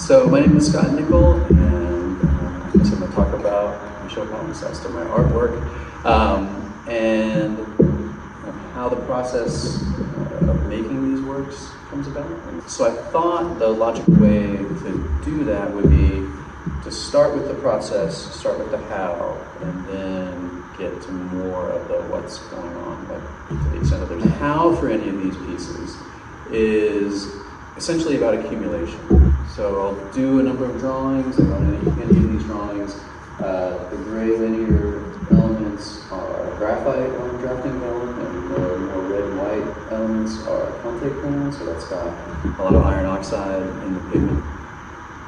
So my name is Nicol, and I'm going to talk about Palimpsest, or my artwork, and how the process of making these works comes about. So I thought the logical way to do that would be to start with the process, start with the how, and then get to more of the what's going on, like to the extent of the how for any of these pieces is essentially about accumulation. So I'll do a number of drawings, and on any of these drawings, the gray linear elements are graphite on drafting vellum, and the more red and white elements are Conté crayon, so that's got a lot of iron oxide in the pigment.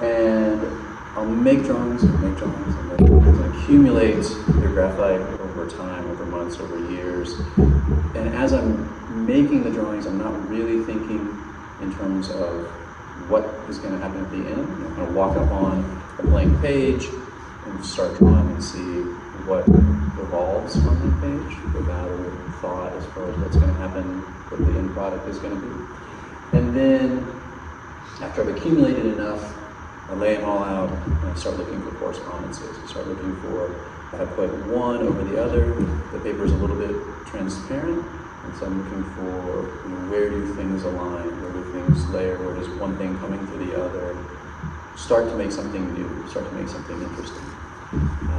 And I'll make drawings, and accumulate the graphite over time, over months, over years. And as I'm making the drawings, I'm not really thinking in terms of what is going to happen at the end. I'm going to walk up on a blank page and start drawing and see what evolves on that page without a thought as far as what's going to happen, what the end product is going to be. And then after I've accumulated enough, I lay them all out and I start looking for correspondences. I start looking for, if I put one over the other, the paper is a little bit transparent. And so I'm looking for, where do things align, where do things layer, where does one thing coming to the other start to make something new, start to make something interesting.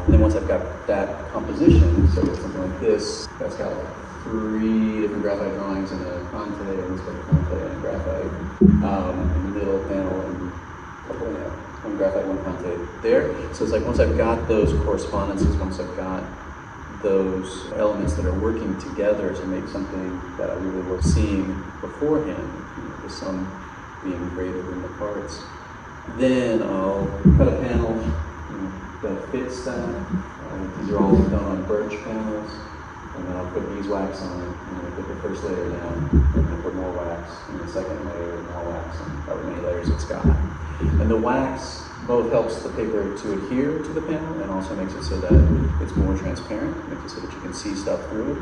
Then once I've got that composition, so with something like this, that's got like 3 different graphite drawings and a Conté, and it's got a Conté and a graphite in the middle panel, and one graphite, one Conté there. So it's like once I've got those correspondences, once I've got those elements that are working together to make something that I really was seeing beforehand, the sum being greater than the parts. Then I'll cut a panel that fits that. These are all done on birch panels, and then I'll put beeswax on it, and then I put the first layer down, and then I put more wax, and the second layer, more wax, and however many layers it's got. And the wax both helps the paper to adhere to the panel and also makes it so that it's more transparent, makes it so that you can see stuff through it.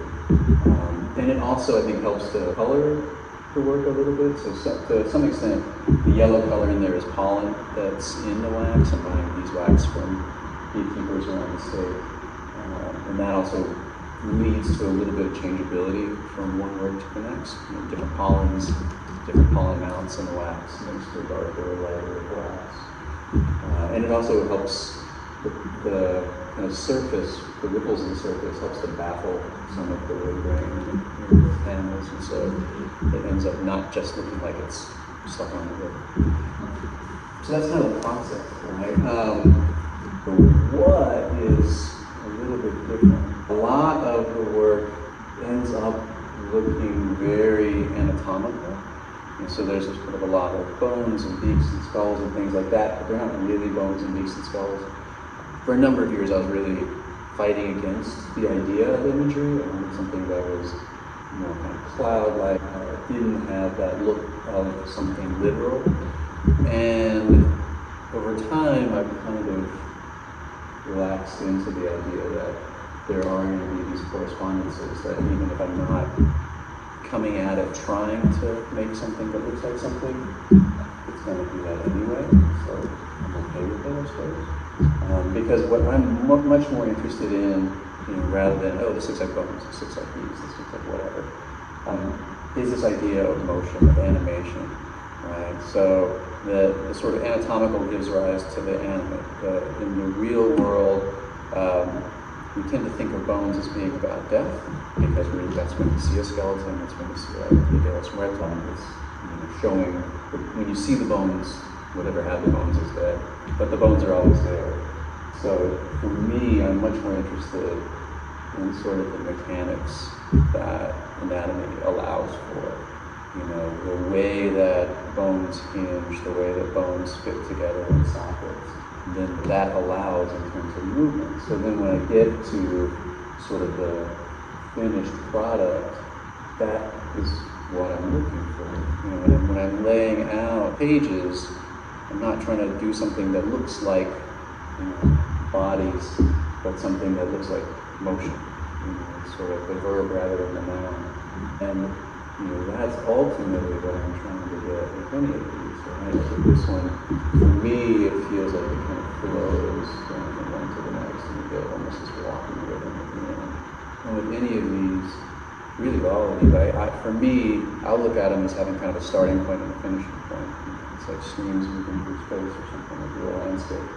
And it also, I think, helps to color the work a little bit. So to some extent, the yellow color in there is pollen that's in the wax. I'm buying beeswax from beekeepers around the state. And that also leads to a little bit of changeability from one work to the next. Different pollens, different pollen mounts in the wax makes for a darker layer of wax. And it also helps the kind of surface, the ripples in the surface, helps to baffle some of the wood grain in the panels, and so it ends up not just looking like it's stuck on the wood. So that's kind of the process, right? The what is a little bit different. A lot of the work ends up looking very anatomical. And so there's sort of a lot of bones and beaks and skulls and things like that, but they're not really bones and beaks and skulls. For a number of years, I was really fighting against the idea of imagery. I wanted something that was, kind of cloud-like, didn't have that look of something literal. And over time, I've kind of relaxed into the idea that there are going to be these correspondences that even if I'm not coming at it trying to make something that looks like something, it's going to do that anyway, so I'm okay with it, I suppose. Because what I'm much more interested in, rather than, this looks like bones, this looks like bees, this looks like whatever, is this idea of motion, of animation, right? So the sort of anatomical gives rise to the animate. In the real world, we tend to think of bones as being about death, because that's when you see a skeleton, that's when you see a Nicol rectum. It's showing, when you see the bones, whatever had the bones is dead, but the bones are always there. So for me, I'm much more interested in sort of the mechanics that anatomy allows for. The way that bones hinge, the way that bones fit together in sockets, then that allows in terms of movement. So then when I get to sort of the finished product, that is what I'm looking for. When I'm laying out pages, I'm not trying to do something that looks like bodies, but something that looks like motion. It's sort of the verb rather than the noun. And that's ultimately what I'm trying to get with any of these, right? So this one, for me, it feels like it kind of flows from one to the next, and you get almost this walking rhythm at the end. And with any of these, really all of these, for me, I'll look at them as having kind of a starting point and a finishing point. It's like streams moving through space or something, like a real landscape.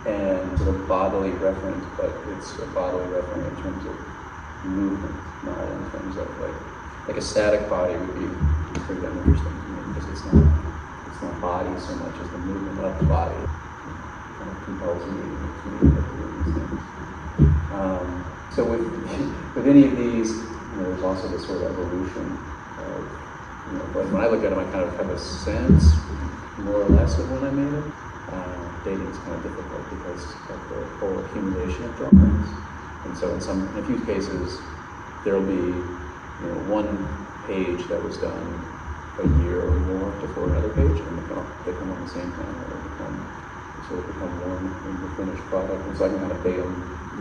And sort of bodily reference, but it's a bodily reference in terms of movement, not in terms of like a static body would be pretty interesting to me, because it's not body so much as the movement of the body kind of compels me to doing these things. So with any of these, there's also this sort of evolution of, like when I look at them, I kind of have a sense, more or less, of when I made it. Dating is kind of difficult because of the whole accumulation of drawings. And so in a few cases, there'll be one page that was done a year or more before another page, and they come on the same time, or they sort of become one in the finished product. And so I can kind of date them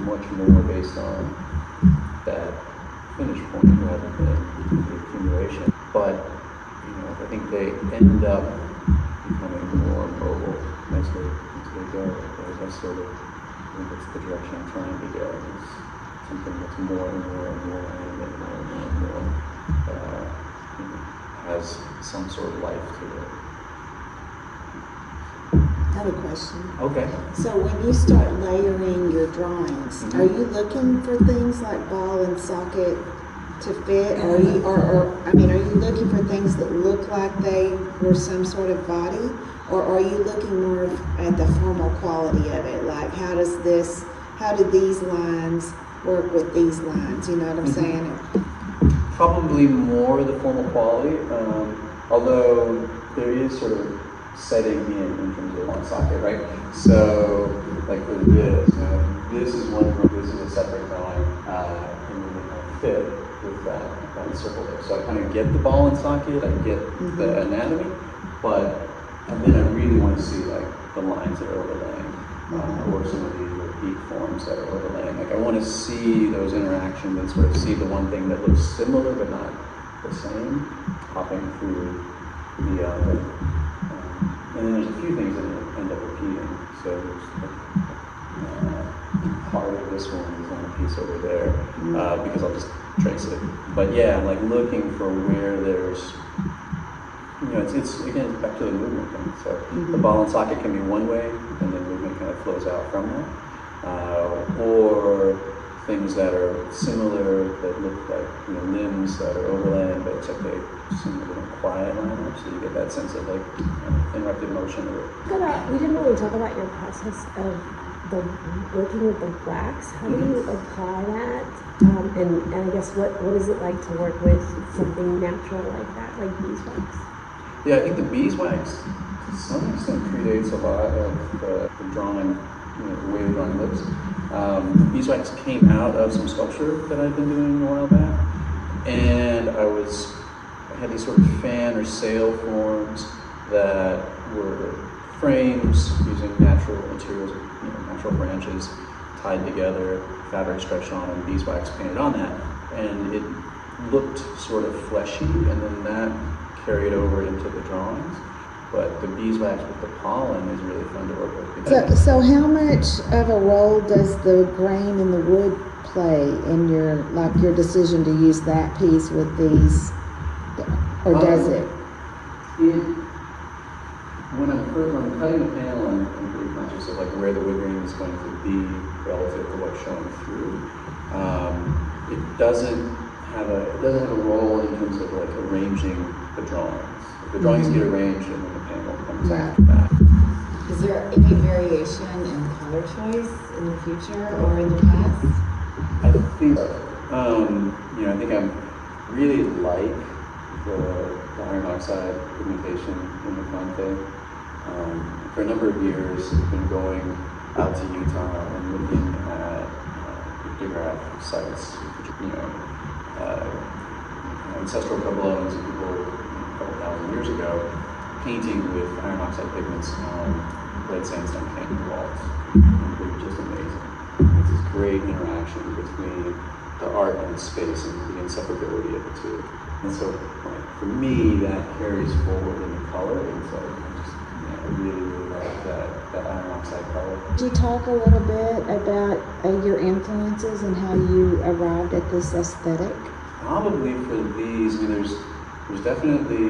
much more based on that finish point rather than the accumulation. But I think they end up becoming more mobile as they go. That's sort of, that's the direction I'm trying to go. Is something that's more and more and more animated, more and more has some sort of life to it. I have a question. Okay. So when you start layering your drawings, are you looking for things like ball and socket to fit, or are you looking for things that look like they were some sort of body, or are you looking more at the formal quality of it? Like how do these lines work with these lines? You know what I'm saying? Probably more the formal quality, although there is sort of setting in terms of one socket, right? So, like for this, this is one group, this is a separate drawing, and then they kind of fit with that circle there. So I kind of get the ball and socket, I get the anatomy, and then I really want to see like the lines that are overlaying, or some of these peak forms that are overlaying. Like I want to see those interactions and sort of see the one thing that looks similar but not the same popping through the other. And then there's a few things that end up repeating. So there's part of this one is on a piece over there, because I'll just trace it. But yeah, I'm like looking for where there's, it's again, it's back to the movement thing. So the ball and socket can be one way, and then movement kind of flows out from that. Or things that are similar, that look like limbs that are overlaying, but except they seem a little quiet lineup, so you get that sense of like interrupted motion. We didn't really talk about your process of working with the wax. How do you apply that? And I guess what is it like to work with something natural like that, like beeswax? Yeah, I think the beeswax to some extent predates a lot of the drawing, the way the drawing looks. Beeswax came out of some sculpture that I'd been doing a while back, and I had these sort of fan or sail forms that were frames using natural materials, natural branches tied together, fabric stretched on, and beeswax painted on that, and it looked sort of fleshy, and then that carried over into the drawings. But the beeswax with the pollen is really fun to work with. So how much of a role does the grain in the wood play in your decision to use that piece with these, or does it? When I'm cutting the panel, I'm pretty conscious of like where the wood grain is going to be relative to what's showing through. It doesn't have a role in terms of like arranging the drawings. The drawings get arranged and then the panel comes after that. Is there any variation in color choice in the future or in the past? I think so. I think I really like the iron oxide pigmentation in the Conté. For a number of years, I've been going out to Utah and looking at digraph sites, ancestral pueblos and people a couple thousand years ago, painting with iron oxide pigments on red sandstone canyon walls. And they were just amazing. It's this great interaction between the art and space and the inseparability of the two. And so, like, for me, that carries forward in the color, and so I really like that iron oxide color. Could you talk a little bit about your influences and how you arrived at this aesthetic? Probably for these, I mean, there's definitely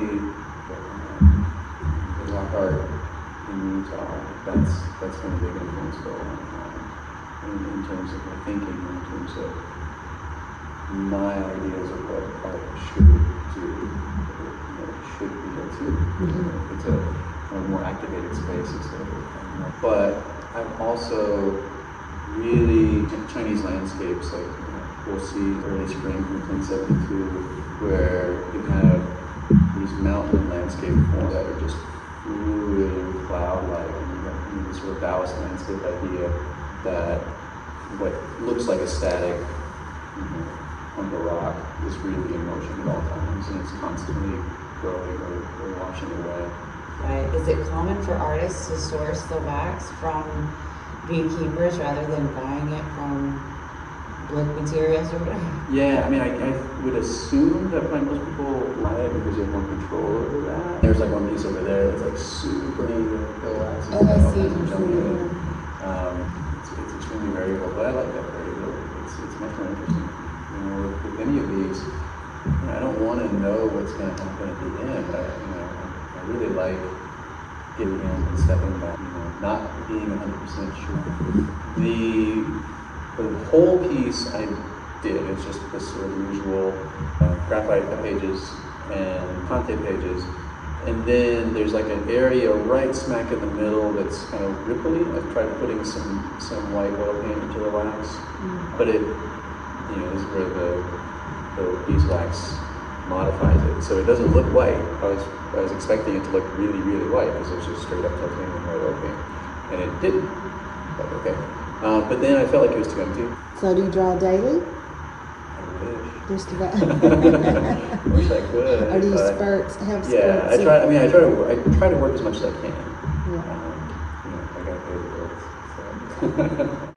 the rock art in Utah. That's been a big influence for a long time in terms of my thinking, in terms of my ideas of what art should do, should be able to. Mm-hmm. It's a more activated space, but I've also really Chinese landscapes, like we'll see early spring from 1972, where you have these mountain landscape forms that are just fluid and cloud-like, and you have this sort of Taoist landscape idea that what looks like a static on the rock is really in motion at all times, and it's constantly growing or washing away. Right. Is it common for artists to source the wax from beekeepers rather than buying it from wood materials or whatever? Yeah, I mean, I would assume that probably most people buy it because they have more control over that. There's like one piece over there that's like super wax. Oh, I see. It's extremely variable, but I like that variability. It's much more interesting. You know, with any of these, I don't want to know what's going to happen at the end. I really like getting in and stepping back, not being 100% sure. The whole piece I did, it's just this sort of usual graphite pages and Conté pages. And then there's like an area right smack in the middle that's kind of ripply. I've tried putting some white oil paint into the wax, but it, this is where the beeswax modifies it, so it doesn't look white. I was expecting it to look really, really white because it was just straight up titanium white oil paint, and it didn't. But okay. But then I felt like it was too empty. So do you draw daily? I wish. Just about. I wish I could. Or do you have spurts? Yeah, I try to work as much as I can. Yeah. I gotta pay the bills. So.